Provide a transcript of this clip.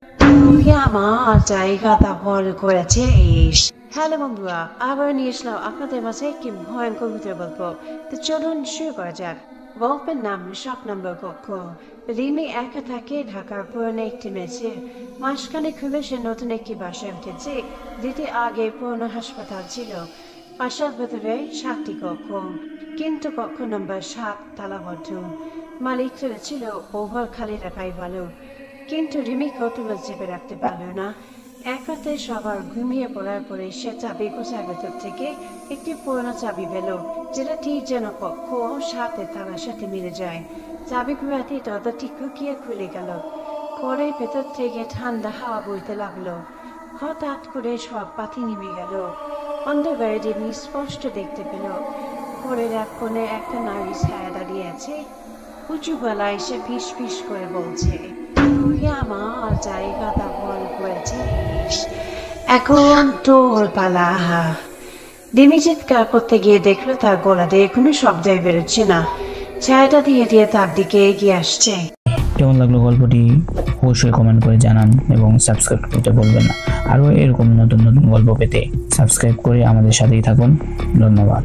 তুই আমার জায়গা দখল করেছিস। হ্যালো বন্ধুরা, আবার নিয়ে এসলাম আপনাদের মাঝে একটি ভয়ঙ্কর ভূতের গল্প। তো চলুন শুরু করা যাক। গল্পের নাম 7 নম্বর কক্ষ। রিমি একা থাকে ঢাকার পুরনো একটি মেসে। মাসখানেক হলো সে নতুন একটি বাসায় উঠেছে, যেটি আগে পুরনো হাসপাতাল ছিল। বাসার ভেতরে 7টি কক্ষ, কিন্তু কক্ষ নম্বর 7 তালাবদ্ধ। মালিক ছিল ওভার খালি রাখাই ভালো, কিন্তু রিমি কৌতূহল চেপে রাখতে পারল না। এক রাতে সবার ঘুমিয়ে পড়ার পরে সে চাবি গোছার ভেতর থেকে একটি পুরোনো চাবি পেল, যেটা ঠিক যেন কক্ষ 7 তালার সাথে মিলে যায়। চাবি ঘুরাতে দরজাটি খুকিয়ে খুলে গেল। ঘরের ভেতর থেকে ঠান্ডা হাওয়া বইতে লাগলো। হঠাৎ করে সব পাতি নেমে গেল। অন্ধকারে রিমি স্পষ্ট দেখতে পেল ঘরের এক কোণে একটা নারী ছায়া দাঁড়িয়ে আছে। উঁচু গলায় সে ফিস ফিস করে বলছে, তুই আমার জায়গা দখল করেছিস, এখন তোর পালা। ডিমি চিৎকার করতে গিয়ে দেখলো তার গলা দিয়ে কোনো শব্দই বেরোচ্ছে না। ছায়াটা ধীরে ধীরে তার দিকে এগিয়ে আসছে। কেমন লাগলো গল্পটি অবশ্যই কমেন্ট করে জানান এবং সাবস্ক্রাইব করতে বলবেন না। আরও এরকম নতুন নতুন গল্প পেতে সাবস্ক্রাইব করে আমাদের সাথেই থাকুন। ধন্যবাদ।